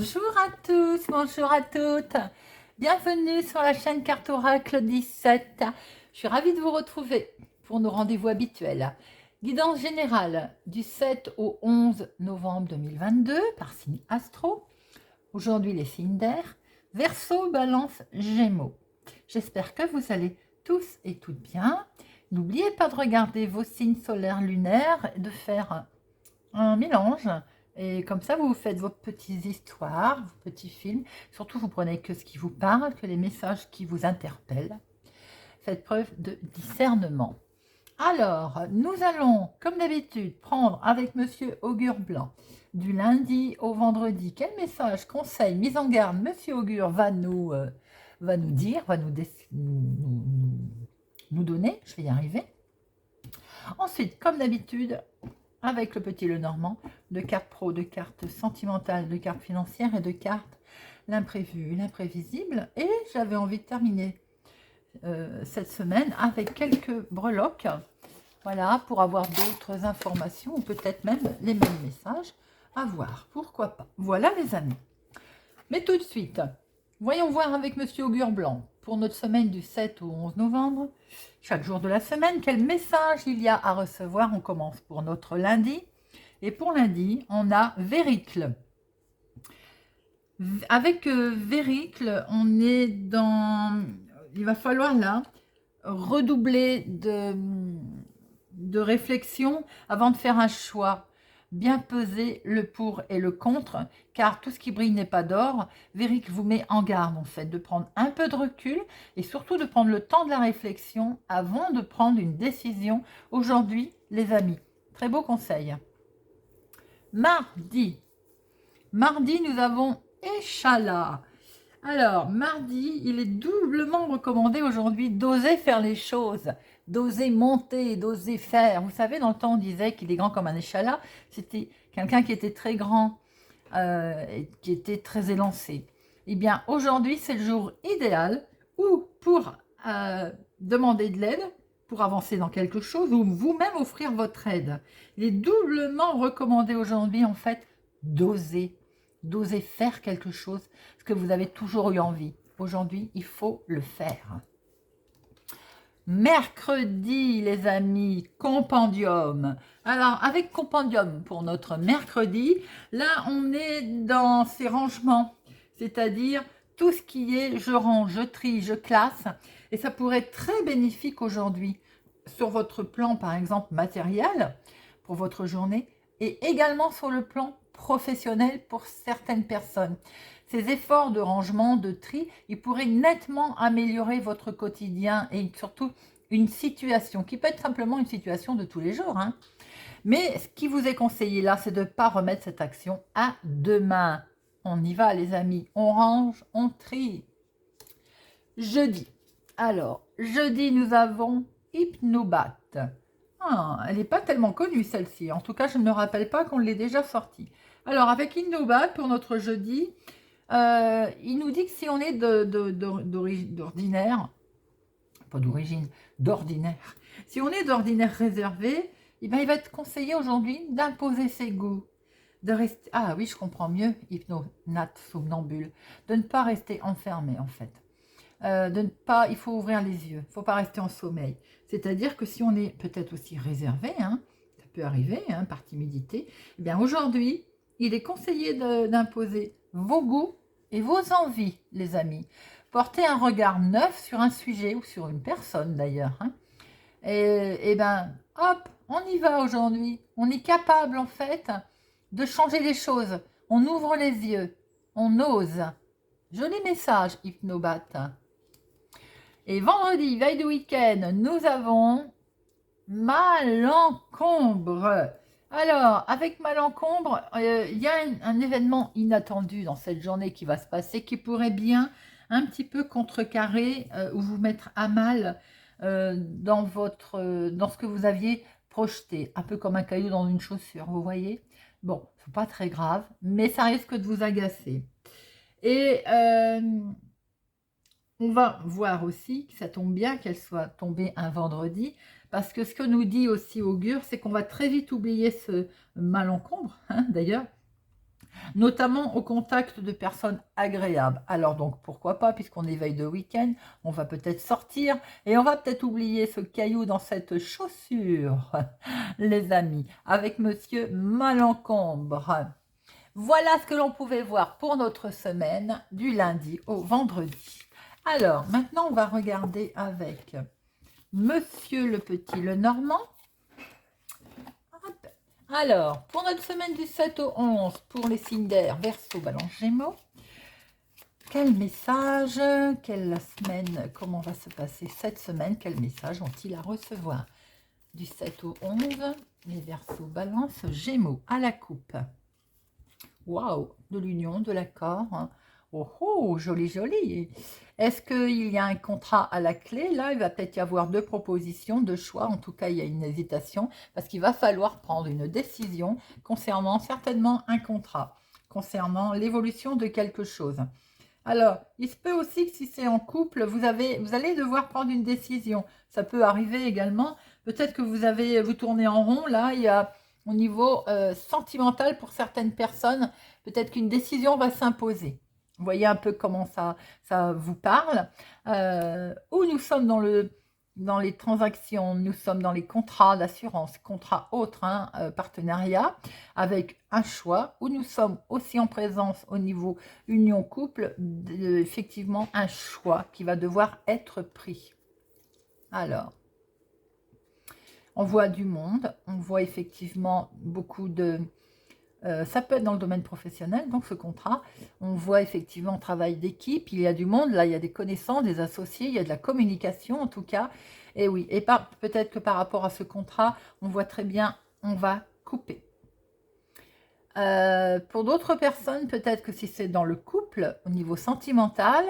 Bonjour à tous, bonjour à toutes. Bienvenue sur la chaîne Carte Oracle 17. Je suis ravie de vous retrouver pour nos rendez-vous habituels. Guidance générale du 7 au 11 novembre 2022 par signe astro. Aujourd'hui les signes d'air, Verseau, Balance, Gémeaux. J'espère que vous allez tous et toutes bien. N'oubliez pas de regarder vos signes solaires lunaires et de faire un mélange. Et comme ça, vous faites vos petites histoires, vos petits films. Surtout, vous prenez que ce qui vous parle, que les messages qui vous interpellent. Faites preuve de discernement. Alors, nous allons, comme d'habitude, prendre avec Monsieur Augure Blanc du lundi au vendredi. Quel message, conseil, mise en garde Monsieur Augure va nous dire, va nous donner. Je vais y arriver. Ensuite, comme d'habitude, avec le petit Lenormand, de cartes pro, de cartes sentimentales, de cartes financières et de cartes l'imprévu, l'imprévisible. Et j'avais envie de terminer cette semaine avec quelques breloques, voilà, pour avoir d'autres informations ou peut-être même les mêmes messages à voir, pourquoi pas. Voilà les amis. Mais tout de suite, voyons voir avec Monsieur Augure Blanc pour notre semaine du 7 au 11 novembre, chaque jour de la semaine, quel message il y a à recevoir. On commence pour notre lundi. Et pour lundi, on a Véricle. Avec Véricle, on est dans... Il va falloir là redoubler de réflexion avant de faire un choix. Bien peser le pour et le contre, car tout ce qui brille n'est pas d'or. Véricle vous met en garde en fait de prendre un peu de recul et surtout de prendre le temps de la réflexion avant de prendre une décision. Aujourd'hui, les amis, très beau conseil. Mardi, nous avons Échalas. Alors, mardi, il est doublement recommandé aujourd'hui d'oser faire les choses, d'oser monter, d'oser faire. Vous savez, dans le temps, on disait qu'il est grand comme un échalas. C'était quelqu'un qui était très grand, et qui était très élancé. Eh bien, aujourd'hui, c'est le jour idéal ou pour demander de l'aide, pour avancer dans quelque chose, ou vous-même offrir votre aide. Il est doublement recommandé aujourd'hui, en fait, d'oser faire quelque chose, ce que vous avez toujours eu envie. Aujourd'hui, il faut le faire. Mercredi, les amis, compendium. Alors, avec compendium pour notre mercredi, là, on est dans ces rangements, c'est-à-dire tout ce qui est je range, je trie, je classe, et ça pourrait être très bénéfique aujourd'hui sur votre plan, par exemple, matériel, pour votre journée, et également sur le plan professionnel pour certaines personnes. Ces efforts de rangement, de tri, ils pourraient nettement améliorer votre quotidien et surtout une situation qui peut être simplement une situation de tous les jours. Hein. Mais ce qui vous est conseillé là, c'est de ne pas remettre cette action à demain. On y va les amis, on range, on trie. Jeudi. Alors, jeudi, nous avons Hypnobat. Ah, elle n'est pas tellement connue celle-ci. En tout cas, je ne me rappelle pas qu'on l'ait déjà sortie. Alors, avec Hypnobat, pour notre jeudi, il nous dit que si on est d'ordinaire, pas d'origine, d'ordinaire, si on est d'ordinaire réservé, eh bien, il va être conseillé aujourd'hui d'imposer ses goûts, de rester, ah oui, je comprends mieux, hypnonate, somnambule, de ne pas rester enfermé en fait. De ne pas, il faut ouvrir les yeux, il ne faut pas rester en sommeil. C'est-à-dire que si on est peut-être aussi réservé, hein, ça peut arriver hein, par timidité, eh bien aujourd'hui, il est conseillé d'imposer vos goûts et vos envies, les amis. Portez un regard neuf sur un sujet ou sur une personne d'ailleurs. Hein. Et ben, hop, on y va aujourd'hui. On est capable en fait de changer les choses. On ouvre les yeux, on ose. Joli message, Hypnobat. Et vendredi, veille de week-end, nous avons Malencombre. Alors, avec Malencombre, il y a un événement inattendu dans cette journée qui va se passer, qui pourrait bien un petit peu contrecarrer ou vous mettre à mal dans ce que vous aviez projeté. Un peu comme un caillou dans une chaussure, vous voyez. Bon, c'est pas très grave, mais ça risque de vous agacer. Et on va voir aussi que ça tombe bien qu'elle soit tombée un vendredi, parce que ce que nous dit aussi Augure, c'est qu'on va très vite oublier ce Malencombre, hein, d'ailleurs, notamment au contact de personnes agréables. Alors donc pourquoi pas, puisqu'on est veille de week-end, on va peut-être sortir et on va peut-être oublier ce caillou dans cette chaussure, les amis, avec Monsieur Malencombre. Voilà ce que l'on pouvait voir pour notre semaine du lundi au vendredi. Alors maintenant on va regarder avec Monsieur le Petit Lenormand. Alors, pour notre semaine du 7 au 11, pour les signes d'air, Verseau, Balance, Gémeaux, quel message, quelle semaine, comment va se passer cette semaine, quel message ont-ils à recevoir? Du 7 au 11, les Verseaux, Balance, Gémeaux, à la coupe. Waouh, de l'union, de l'accord. Hein. Oh, oh, joli, joli. Est-ce qu'il y a un contrat à la clé? Là, il va peut-être y avoir deux propositions, deux choix. En tout cas, il y a une hésitation parce qu'il va falloir prendre une décision concernant certainement un contrat, concernant l'évolution de quelque chose. Alors, il se peut aussi que si c'est en couple, vous allez devoir prendre une décision. Ça peut arriver également. Peut-être que vous tournez en rond. Là, il y a au niveau sentimental pour certaines personnes, peut-être qu'une décision va s'imposer. Vous voyez un peu comment ça vous parle. Où nous sommes dans les transactions, nous sommes dans les contrats d'assurance, contrats autres, hein, partenariat, avec un choix, où nous sommes aussi en présence au niveau union couple, effectivement un choix qui va devoir être pris. Alors, on voit du monde, on voit effectivement beaucoup de... ça peut être dans le domaine professionnel, donc ce contrat, on voit effectivement un travail d'équipe, il y a du monde, là il y a des connaissances, des associés, il y a de la communication en tout cas, et oui, et peut-être que par rapport à ce contrat, on voit très bien, on va couper. Pour d'autres personnes, peut-être que si c'est dans le couple, au niveau sentimental,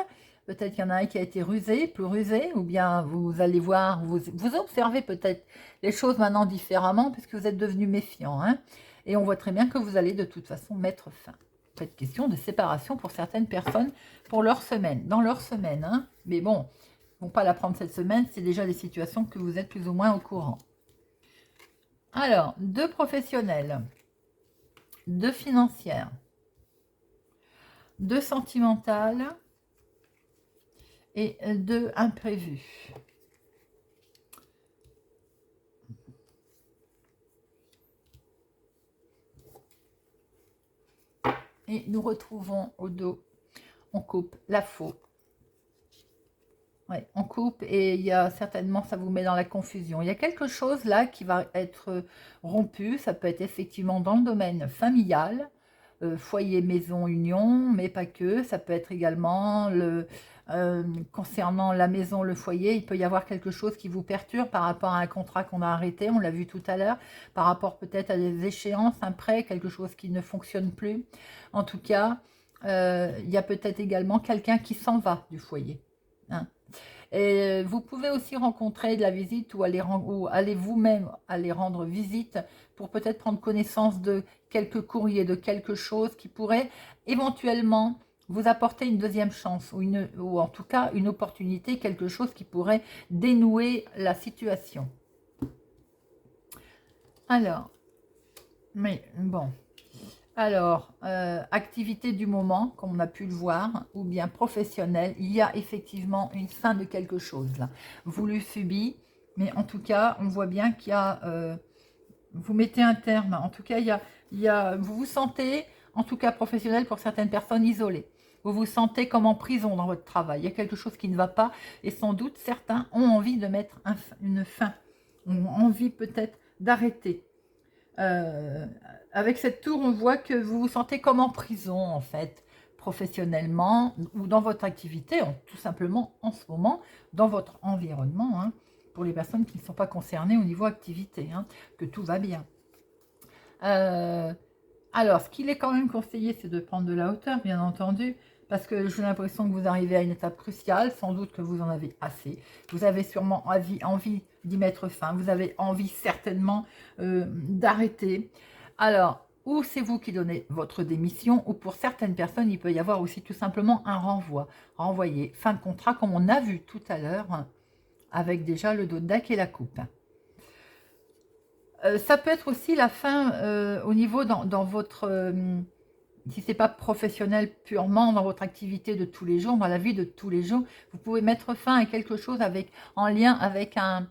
peut-être qu'il y en a un qui a été rusé, plus rusé, ou bien vous allez voir, vous observez peut-être les choses maintenant différemment, puisque vous êtes devenu méfiant, hein, et on voit très bien que vous allez de toute façon mettre fin. Peut-être question de séparation pour certaines personnes pour leur semaine, dans leur semaine, hein, mais bon, ils ne vont pas la prendre cette semaine, c'est déjà des situations que vous êtes plus ou moins au courant. Alors, deux professionnels. 2 financières, 2 sentimentales et 2 imprévues. Et nous retrouvons au dos, on coupe la faux. Ouais, on coupe et il y a certainement, ça vous met dans la confusion. Il y a quelque chose là qui va être rompu, ça peut être effectivement dans le domaine familial, foyer, maison, union, mais pas que. Ça peut être également concernant la maison, le foyer, il peut y avoir quelque chose qui vous perturbe par rapport à un contrat qu'on a arrêté, on l'a vu tout à l'heure, par rapport peut-être à des échéances, un prêt, quelque chose qui ne fonctionne plus. En tout cas, il y a peut-être également quelqu'un qui s'en va du foyer. Hein. Et vous pouvez aussi rencontrer de la visite ou aller vous-même aller rendre visite pour peut-être prendre connaissance de quelques courriers, de quelque chose qui pourrait éventuellement vous apporter une deuxième chance ou en tout cas une opportunité, quelque chose qui pourrait dénouer la situation. Alors, mais bon... Alors, activité du moment, comme on a pu le voir, ou bien professionnelle, il y a effectivement une fin de quelque chose là. Voulu, subi, mais en tout cas, on voit bien qu'il y a... vous mettez un terme, en tout cas, vous vous sentez, en tout cas professionnel pour certaines personnes, isolées. Vous vous sentez comme en prison dans votre travail. Il y a quelque chose qui ne va pas et sans doute, certains ont envie de mettre une fin, ont envie peut-être d'arrêter. Avec cette tour, on voit que vous vous sentez comme en prison, en fait, professionnellement ou dans votre activité, tout simplement en ce moment, dans votre environnement, hein, pour les personnes qui ne sont pas concernées au niveau activité, hein, que tout va bien. Alors, ce qu'il est quand même conseillé, c'est de prendre de la hauteur, bien entendu, parce que j'ai l'impression que vous arrivez à une étape cruciale, sans doute que vous en avez assez. Vous avez sûrement envie d'y mettre fin, vous avez envie certainement d'arrêter. Alors, ou c'est vous qui donnez votre démission, ou pour certaines personnes, il peut y avoir aussi tout simplement un renvoi. Renvoyer, fin de contrat, comme on a vu tout à l'heure, hein, avec déjà le dodac et la coupe. Ça peut être aussi la fin au niveau dans votre si c'est pas professionnel purement dans votre activité de tous les jours, dans la vie de tous les jours, vous pouvez mettre fin à quelque chose avec, en lien avec un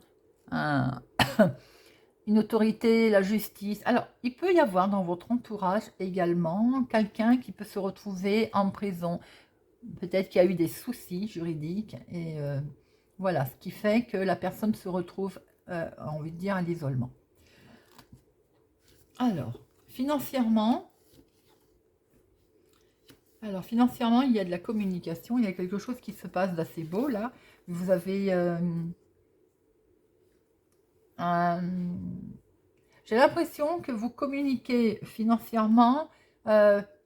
une autorité, la justice. Alors, il peut y avoir dans votre entourage également quelqu'un qui peut se retrouver en prison. Peut-être qu'il y a eu des soucis juridiques et voilà, ce qui fait que la personne se retrouve, envie de dire, à l'isolement. Financièrement, alors, financièrement, il y a de la communication, il y a quelque chose qui se passe d'assez beau là. Vous avez j'ai l'impression que vous communiquez financièrement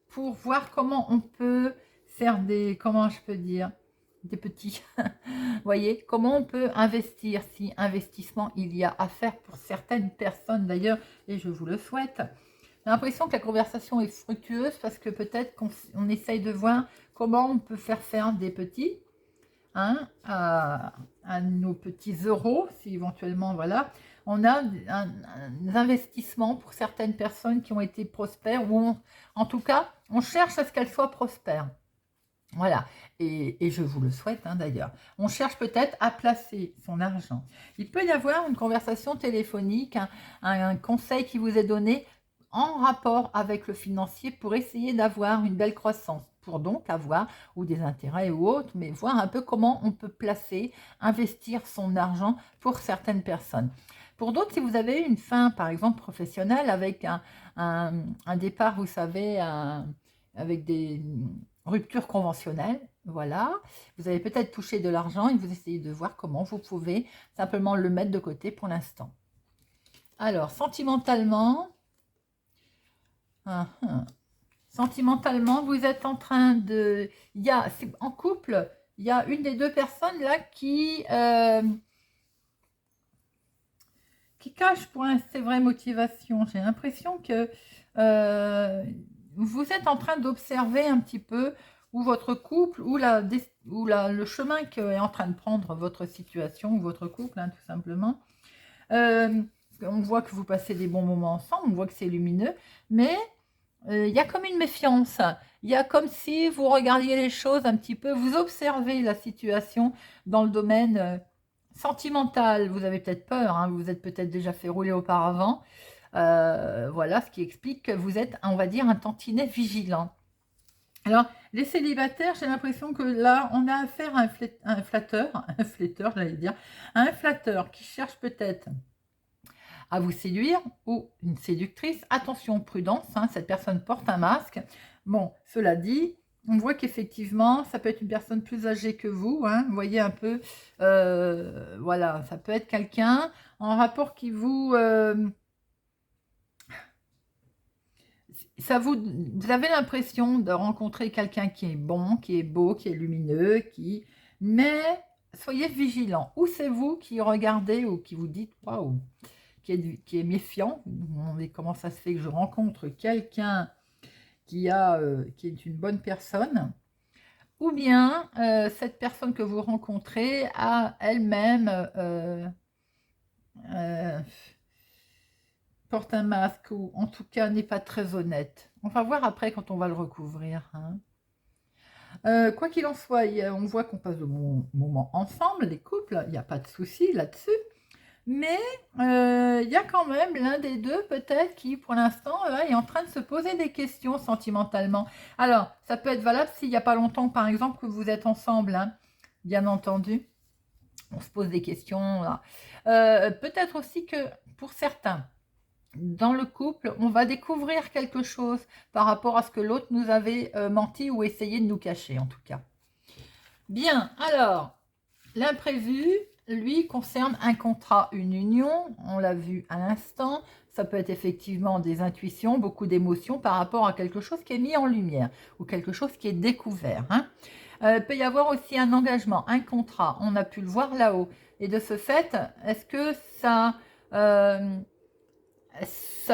pour voir comment on peut faire des, comment je peux dire, des petits, voyez, comment on peut investir, si investissement il y a à faire pour certaines personnes d'ailleurs, et je vous le souhaite. J'ai l'impression que la conversation est fructueuse parce que peut-être qu'on essaye de voir comment on peut faire des petits, hein, à nos petits euros, si éventuellement, voilà. On a un investissement pour certaines personnes qui ont été prospères, ou en tout cas, on cherche à ce qu'elles soient prospères. Voilà, et je vous le souhaite hein, d'ailleurs. On cherche peut-être à placer son argent. Il peut y avoir une conversation téléphonique, un conseil qui vous est donné en rapport avec le financier pour essayer d'avoir une belle croissance, pour donc avoir ou des intérêts ou autres, mais voir un peu comment on peut placer, investir son argent pour certaines personnes. Pour d'autres, si vous avez une fin, par exemple, professionnelle, avec un départ, vous savez, avec des ruptures conventionnelles, voilà, vous avez peut-être touché de l'argent et vous essayez de voir comment vous pouvez simplement le mettre de côté pour l'instant. Alors, sentimentalement, sentimentalement, vous êtes en train de... en couple, il y a une des deux personnes là qui cache pour ses vraies motivations. J'ai l'impression que vous êtes en train d'observer un petit peu où votre couple, le chemin qu'est en train de prendre votre situation ou votre couple, hein, tout simplement. On voit que vous passez des bons moments ensemble, on voit que c'est lumineux, mais il y a comme une méfiance. Il y a comme si vous regardiez les choses un petit peu, vous observez la situation dans le domaine sentimental. Vous avez peut-être peur, hein, vous vous êtes peut-être déjà fait rouler auparavant. Voilà, ce qui explique que vous êtes, on va dire, un tantinet vigilant. Alors, les célibataires, j'ai l'impression que là, on a affaire à un flatteur, un flatteur, j'allais dire, un flatteur qui cherche peut-être à vous séduire ou une séductrice. Attention, prudence, hein, cette personne porte un masque. Bon, cela dit, on voit qu'effectivement, ça peut être une personne plus âgée que vous. Hein, vous voyez un peu, voilà, ça peut être quelqu'un en rapport qui vous... vous avez l'impression de rencontrer quelqu'un qui est bon, qui est beau, qui est lumineux, mais soyez vigilant. Ou c'est vous qui regardez ou qui vous dites waouh, qui est méfiant. Vous vous demandez comment ça se fait que je rencontre quelqu'un qui est une bonne personne. Ou bien cette personne que vous rencontrez a elle-même porte un masque ou en tout cas n'est pas très honnête. On va voir après quand on va le recouvrir. Hein. Quoi qu'il en soit, on voit qu'on passe de bons moments ensemble, les couples, il n'y a pas de souci là-dessus. Mais il y a quand même l'un des deux peut-être qui pour l'instant est en train de se poser des questions sentimentalement. Alors, ça peut être valable s'il n'y a pas longtemps par exemple que vous êtes ensemble, hein, bien entendu. On se pose des questions. Peut-être aussi que pour certains, dans le couple, on va découvrir quelque chose par rapport à ce que l'autre nous avait menti ou essayé de nous cacher, en tout cas. Bien, alors, l'imprévu, lui, concerne un contrat, une union, on l'a vu à l'instant. Ça peut être effectivement des intuitions, beaucoup d'émotions par rapport à quelque chose qui est mis en lumière ou quelque chose qui est découvert. Hein. Il peut y avoir aussi un engagement, un contrat, on a pu le voir là-haut. Et de ce fait, est-ce que ça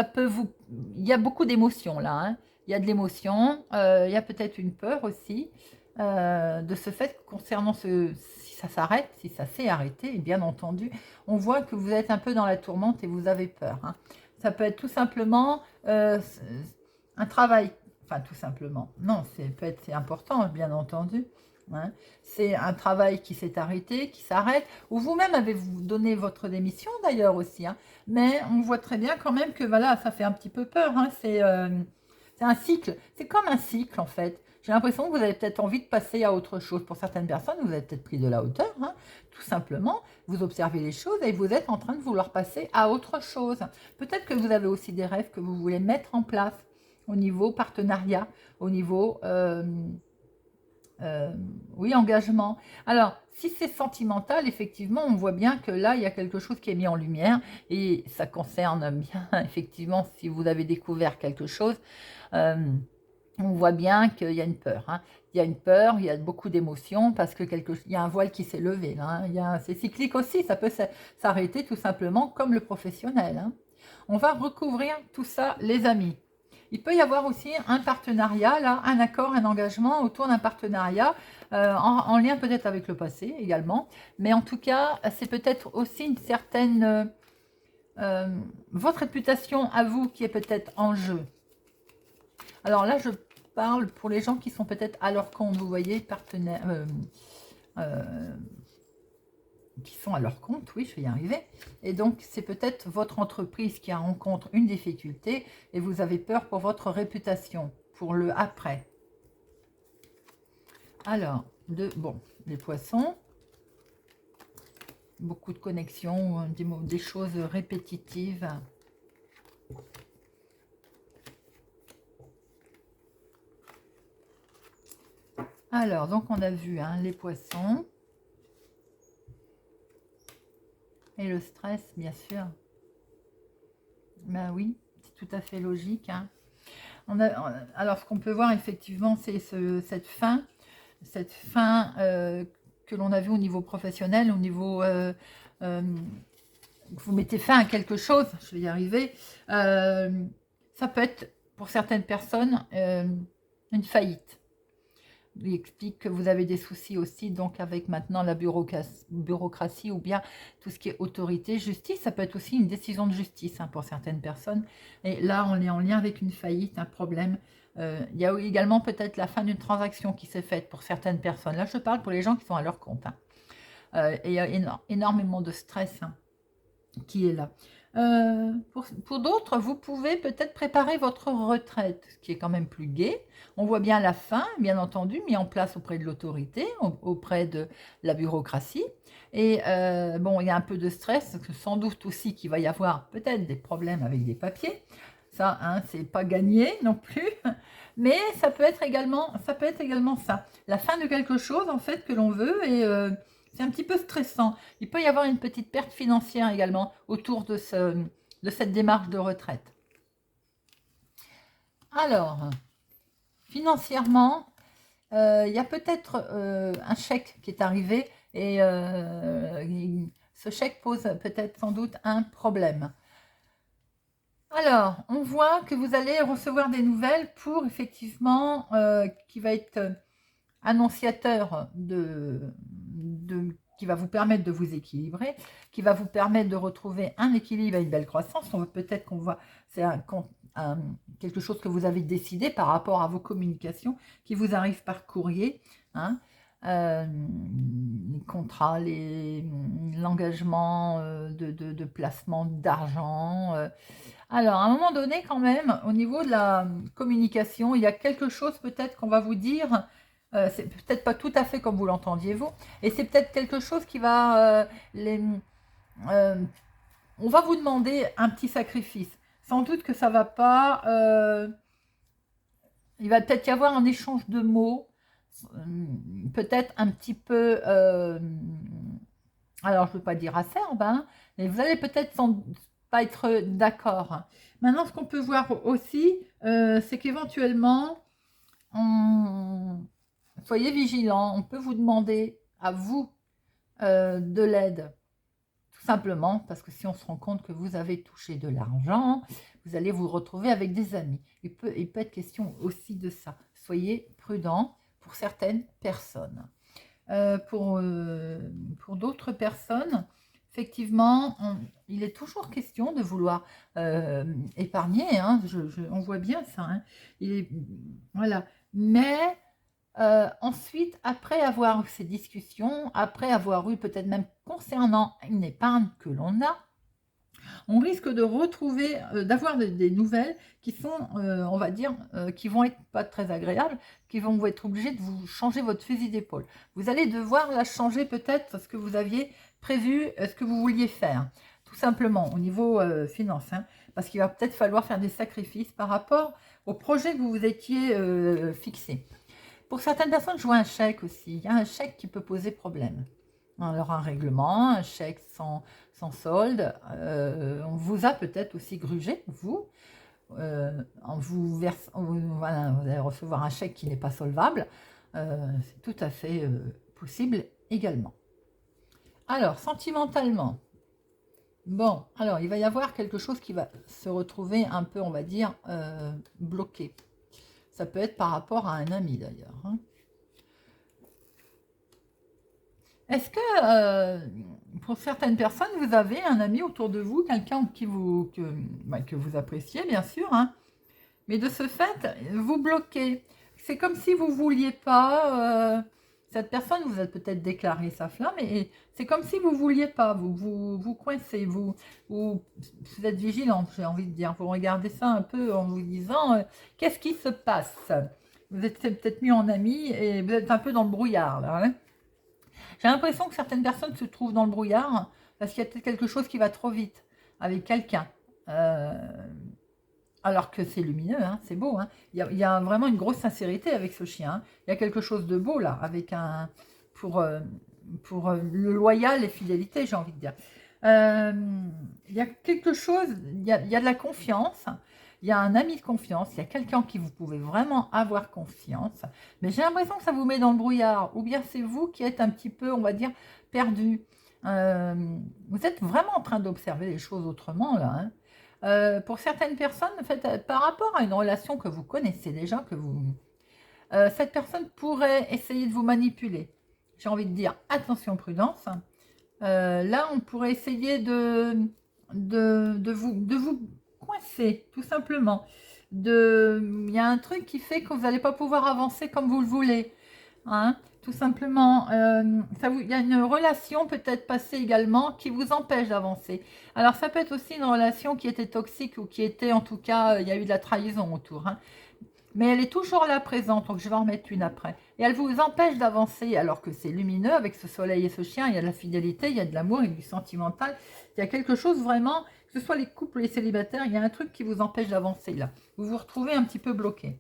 peut vous... Il y a beaucoup d'émotions là, hein. Il y a de l'émotion, il y a peut-être une peur aussi. De ce fait, concernant si ça s'arrête, si ça s'est arrêté, et bien entendu, on voit que vous êtes un peu dans la tourmente et vous avez peur. Hein. Ça peut être tout simplement un travail Enfin, tout simplement. Non, c'est important, bien entendu. Hein. C'est un travail qui s'est arrêté, qui s'arrête, ou vous-même avez-vous donné votre démission d'ailleurs aussi. Hein. Mais on voit très bien quand même que voilà, ça fait un petit peu peur. Hein. C'est un cycle. C'est comme un cycle en fait. J'ai l'impression que vous avez peut-être envie de passer à autre chose. Pour certaines personnes, vous avez peut-être pris de la hauteur, hein, tout simplement. Vous observez les choses et vous êtes en train de vouloir passer à autre chose. Peut-être que vous avez aussi des rêves que vous voulez mettre en place au niveau partenariat, au niveau, oui, engagement. Alors, si c'est sentimental, effectivement, on voit bien que là, il y a quelque chose qui est mis en lumière et ça concerne bien, effectivement, si vous avez découvert quelque chose, euh, on voit bien qu'il y a une peur. Hein. Il y a une peur, il y a beaucoup d'émotions parce que il y a un voile qui s'est levé. Là, hein. C'est cyclique aussi, ça peut s'arrêter tout simplement comme le professionnel. Hein. On va recouvrir tout ça, les amis. Il peut y avoir aussi un partenariat, là, un accord, un engagement autour d'un partenariat, en lien peut-être avec le passé également. Mais en tout cas, c'est peut-être aussi une certaine... votre réputation à vous qui est peut-être en jeu. Alors là, je parle pour les gens qui sont peut-être à leur compte, vous voyez, partenaires... qui sont à leur compte, oui, je vais y arriver. Et donc, c'est peut-être votre entreprise qui rencontre une difficulté et vous avez peur pour votre réputation, pour le après. Alors, bon, les poissons, beaucoup de connexions, des choses répétitives. Alors, donc on a vu hein, les poissons. Et le stress, bien sûr. Ben oui, c'est tout à fait logique. Hein. Alors, ce qu'on peut voir, effectivement, c'est cette fin que l'on a vu au niveau professionnel, au niveau... vous mettez fin à quelque chose, je vais y arriver. Ça peut être, pour certaines personnes, une faillite. Il explique que vous avez des soucis aussi donc avec maintenant la bureaucratie ou bien tout ce qui est autorité, justice. Ça peut être aussi une décision de justice hein, pour certaines personnes. Et là, on est en lien avec une faillite, un problème. Il y a également peut-être la fin d'une transaction qui s'est faite pour certaines personnes. Là, je parle pour les gens qui sont à leur compte. Hein. Et il y a énormément de stress hein, qui est là. Pour d'autres, vous pouvez peut-être préparer votre retraite, ce qui est quand même plus gai. On voit bien la fin, bien entendu, mis en place auprès de l'autorité, auprès de la bureaucratie. Et bon, il y a un peu de stress, sans doute aussi qu'il va y avoir peut-être des problèmes avec des papiers. Ça, hein, c'est pas gagné non plus. Mais ça peut être également ça. La fin de quelque chose, en fait, que l'on veut et... c'est un petit peu stressant. Il peut y avoir une petite perte financière également autour de cette démarche de retraite. Alors, financièrement, il y a peut-être un chèque qui est arrivé et ce chèque pose peut-être sans doute un problème. Alors, on voit que vous allez recevoir des nouvelles pour effectivement qui va être annonciateur qui va vous permettre de vous équilibrer, qui va vous permettre de retrouver un équilibre et une belle croissance. Peut-être qu'on voit, c'est quelque chose que vous avez décidé par rapport à vos communications qui vous arrivent par courrier. Hein, les contrats, l'engagement de placement d'argent. Alors, à un moment donné, quand même, au niveau de la communication, il y a quelque chose peut-être qu'on va vous dire. C'est peut-être pas tout à fait comme vous l'entendiez vous, et c'est peut-être quelque chose qui va on va vous demander un petit sacrifice. Sans doute que ça va pas. Il va peut-être y avoir un échange de mots, peut-être un petit peu. Alors je ne veux pas dire acerbe, hein, mais vous allez peut-être pas être d'accord. Hein. Maintenant, ce qu'on peut voir aussi, c'est qu'éventuellement, soyez vigilants, on peut vous demander à vous de l'aide, tout simplement, parce que si on se rend compte que vous avez touché de l'argent, vous allez vous retrouver avec des amis. Il peut être question aussi de ça. Soyez prudents pour certaines personnes. Pour d'autres personnes, effectivement, il est toujours question de vouloir épargner, hein, on voit bien ça, hein. Voilà. Mais ensuite, après avoir eu ces discussions, après avoir eu peut-être même concernant une épargne que l'on a, on risque de retrouver, d'avoir des nouvelles qui sont, on va dire, qui vont être pas très agréables, qui vont vous être obligés de vous changer votre fusil d'épaule. Vous allez devoir la changer peut-être ce que vous aviez prévu, ce que vous vouliez faire, tout simplement au niveau finance, hein, parce qu'il va peut-être falloir faire des sacrifices par rapport au projet que vous vous étiez fixé. Pour certaines personnes, je vois un chèque aussi. Il y a un chèque qui peut poser problème. Alors un règlement, un chèque sans solde, on vous a peut-être aussi grugé, vous, voilà, vous allez recevoir un chèque qui n'est pas solvable, c'est tout à fait possible également. Alors, sentimentalement, bon, alors il va y avoir quelque chose qui va se retrouver un peu, on va dire, bloqué. Ça peut être par rapport à un ami d'ailleurs, hein. Est-ce que, pour certaines personnes, vous avez un ami autour de vous, quelqu'un que vous appréciez, bien sûr, hein, mais de ce fait, vous bloquez. C'est comme si vous ne vouliez pas, cette personne, vous êtes peut-être déclaré sa flamme, et c'est comme si vous ne vouliez pas, vous coincez, vous êtes vigilante, j'ai envie de dire. Vous regardez ça un peu en vous disant, qu'est-ce qui se passe? Vous êtes peut-être mis en ami et vous êtes un peu dans le brouillard, là, hein. J'ai l'impression que certaines personnes se trouvent dans le brouillard parce qu'il y a peut-être quelque chose qui va trop vite avec quelqu'un. Euh, alors que c'est lumineux, hein, c'est beau, hein. Il y a vraiment une grosse sincérité avec ce chien, hein. Il y a quelque chose de beau là, avec pour le loyal et fidélité, j'ai envie de dire. Il y a quelque chose, il y a de la confiance, il y a un ami de confiance, il y a quelqu'un qui vous pouvez vraiment avoir confiance, mais j'ai l'impression que ça vous met dans le brouillard, ou bien c'est vous qui êtes un petit peu, on va dire, perdu. Euh, Vous êtes vraiment en train d'observer les choses autrement là, hein. Pour certaines personnes, en fait, par rapport à une relation que vous connaissez déjà, cette personne pourrait essayer de vous manipuler. J'ai envie de dire attention, prudence. Là, on pourrait essayer de vous coincer, tout simplement. Il y a un truc qui fait que vous n'allez pas pouvoir avancer comme vous le voulez, hein, tout simplement. Il y a une relation peut-être passée également qui vous empêche d'avancer. Alors, ça peut être aussi une relation qui était toxique ou qui était, en tout cas, il y a eu de la trahison autour, hein. Mais elle est toujours là présente, donc je vais en remettre une après. Et elle vous empêche d'avancer alors que c'est lumineux avec ce soleil et ce chien. Il y a de la fidélité, il y a de l'amour et du sentimental. Il y a quelque chose vraiment, que ce soit les couples ou les célibataires, il y a un truc qui vous empêche d'avancer là. Vous vous retrouvez un petit peu bloqué.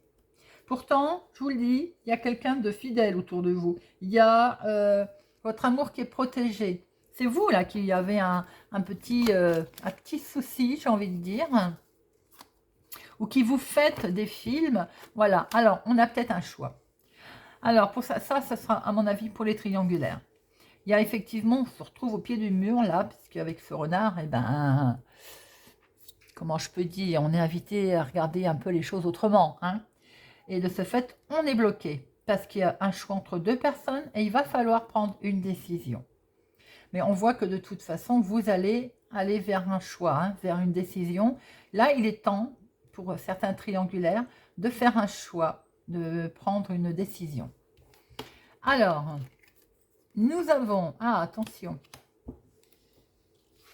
Pourtant, je vous le dis, il y a quelqu'un de fidèle autour de vous. Il y a votre amour qui est protégé. C'est vous là qui avez un petit souci, j'ai envie de dire, ou qui vous faites des films. Voilà, alors on a peut-être un choix. Alors pour ça sera à mon avis pour les triangulaires. Il y a effectivement, on se retrouve au pied du mur là, parce qu'avec ce renard, eh ben, comment je peux dire, on est invité à regarder un peu les choses autrement, hein. Et de ce fait, on est bloqué, parce qu'il y a un choix entre deux personnes, et il va falloir prendre une décision. Mais on voit que de toute façon, vous allez aller vers un choix, hein, vers une décision. Là, il est temps, pour certains triangulaires, de faire un choix, de prendre une décision. Alors, nous avons... Ah, attention.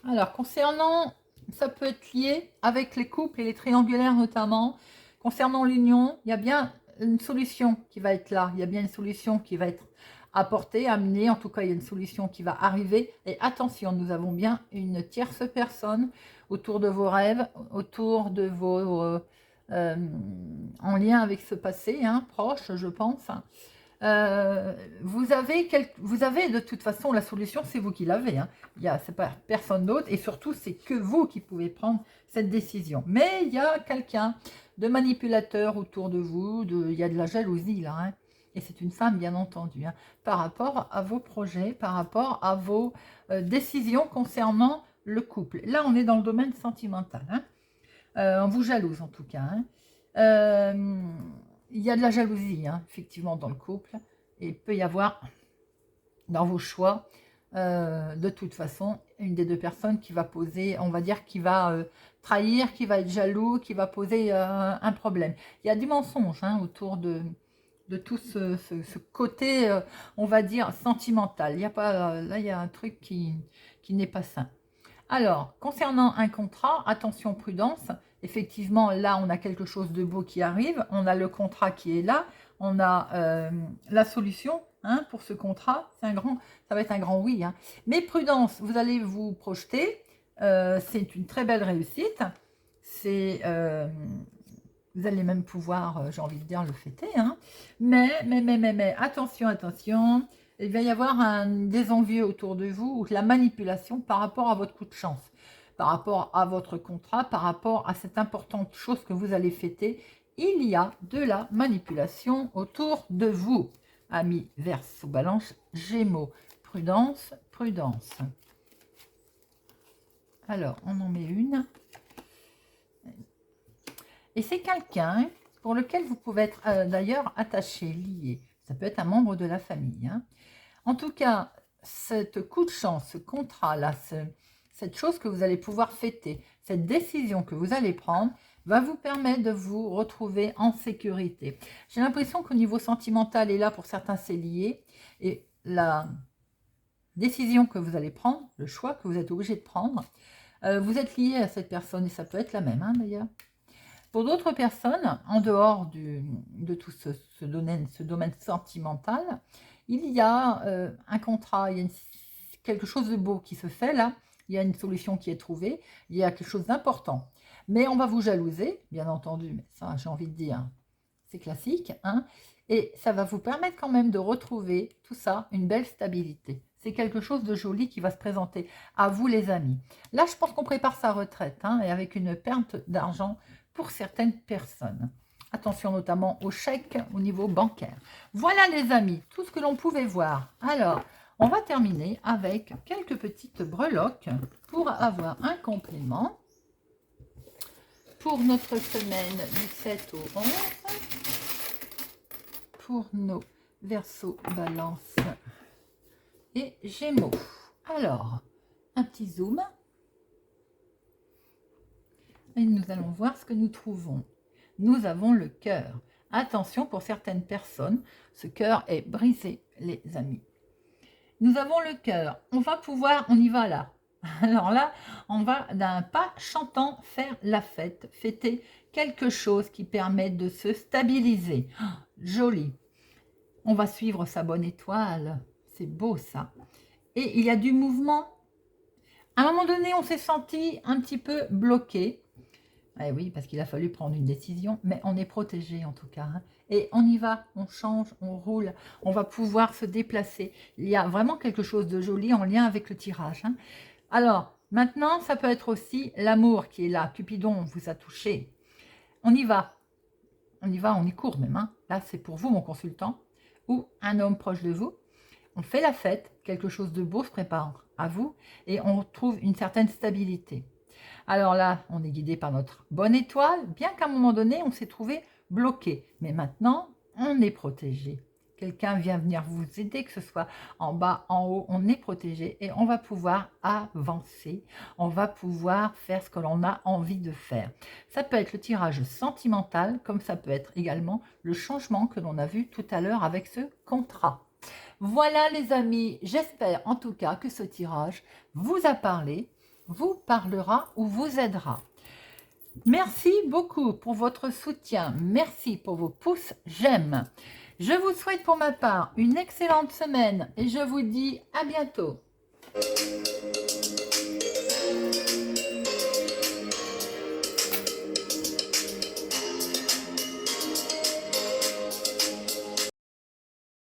Alors, concernant... Ça peut être lié avec les couples et les triangulaires notamment. Concernant l'union, il y a bien une solution qui va être là. Il y a bien une solution qui va être apportée, amenée. En tout cas, il y a une solution qui va arriver. Et attention, nous avons bien une tierce personne autour de vos rêves, autour de vos... en lien avec ce passé, hein, proche, je pense. Vous avez de toute façon la solution, c'est vous qui l'avez, hein. C'est pas personne d'autre, et surtout c'est que vous qui pouvez prendre cette décision. Mais il y a quelqu'un de manipulateur autour de vous, il y a de la jalousie là, hein. Et c'est une femme bien entendu, hein, par rapport à vos projets, par rapport à vos décisions concernant le couple. Là on est dans le domaine sentimental, hein. On vous jalouse en tout cas, hein. Il y a de la jalousie, hein, effectivement, dans le couple. Et il peut y avoir, dans vos choix, de toute façon, une des deux personnes qui va poser, on va dire, qui va trahir, qui va être jaloux, qui va poser un problème. Il y a du mensonge hein, autour de tout ce côté, on va dire, sentimental. Il y a pas, là, il y a un truc qui n'est pas sain. Alors, concernant un contrat, attention, prudence. Effectivement, là, on a quelque chose de beau qui arrive. On a le contrat qui est là. On a la solution hein, pour ce contrat. Ça va être un grand oui. Hein. Mais prudence, vous allez vous projeter. C'est une très belle réussite. Vous allez même pouvoir, j'ai envie de dire, le fêter. Hein. Mais, attention, attention. Il va y avoir des envieux autour de vous ou de la manipulation par rapport à votre coup de chance, par rapport à votre contrat, par rapport à cette importante chose que vous allez fêter. Il y a de la manipulation autour de vous. Amis, Verseau, Balance, Gémeaux. Prudence, prudence. Alors, on en met une. Et c'est quelqu'un pour lequel vous pouvez être d'ailleurs attaché, lié. Ça peut être un membre de la famille. Hein. En tout cas, ce coup de chance, ce contrat-là, cette chose que vous allez pouvoir fêter, cette décision que vous allez prendre, va vous permettre de vous retrouver en sécurité. J'ai l'impression qu'au niveau sentimental, et là pour certains c'est lié, et la décision que vous allez prendre, le choix que vous êtes obligé de prendre, vous êtes lié à cette personne, et ça peut être la même hein, d'ailleurs. Pour d'autres personnes, en dehors de tout ce domaine sentimental, il y a un contrat, il y a quelque chose de beau qui se fait là, il y a une solution qui est trouvée, il y a quelque chose d'important. Mais on va vous jalouser, bien entendu, mais ça j'ai envie de dire, c'est classique, hein, et ça va vous permettre quand même de retrouver tout ça, une belle stabilité. C'est quelque chose de joli qui va se présenter à vous les amis. Là, je pense qu'on prépare sa retraite, hein, et avec une perte d'argent pour certaines personnes. Attention notamment aux chèques au niveau bancaire. Voilà les amis, tout ce que l'on pouvait voir. Alors, on va terminer avec quelques petites breloques pour avoir un complément pour notre semaine du 7 au 11 pour nos Verseaux, Balance et Gémeaux. Alors, un petit zoom. Et nous allons voir ce que nous trouvons. Nous avons le cœur. Attention, pour certaines personnes, ce cœur est brisé, les amis. Nous avons le cœur. On y va là. Alors là, on va d'un pas chantant faire la fête, fêter quelque chose qui permet de se stabiliser. Oh, joli. On va suivre sa bonne étoile. C'est beau ça. Et il y a du mouvement. À un moment donné, on s'est senti un petit peu bloqué. Eh oui, parce qu'il a fallu prendre une décision, mais on est protégé en tout cas. Hein. Et on y va, on change, on roule, on va pouvoir se déplacer. Il y a vraiment quelque chose de joli en lien avec le tirage. Hein. Alors, maintenant, ça peut être aussi l'amour qui est là. Cupidon vous a touché. On y va, on y court même. Hein. Là, c'est pour vous, mon consultant, ou un homme proche de vous. On fait la fête, quelque chose de beau se prépare à vous, et on trouve une certaine stabilité. Alors là, on est guidé par notre bonne étoile, bien qu'à un moment donné, on s'est trouvé bloqué. Mais maintenant, on est protégé. Quelqu'un vient venir vous aider, que ce soit en bas, en haut, on est protégé et on va pouvoir avancer. On va pouvoir faire ce que l'on a envie de faire. Ça peut être le tirage sentimental, comme ça peut être également le changement que l'on a vu tout à l'heure avec ce contrat. Voilà les amis, j'espère en tout cas que ce tirage vous a parlé, vous parlera ou vous aidera. Merci beaucoup pour votre soutien. Merci pour vos pouces j'aime. Je vous souhaite pour ma part une excellente semaine et je vous dis à bientôt.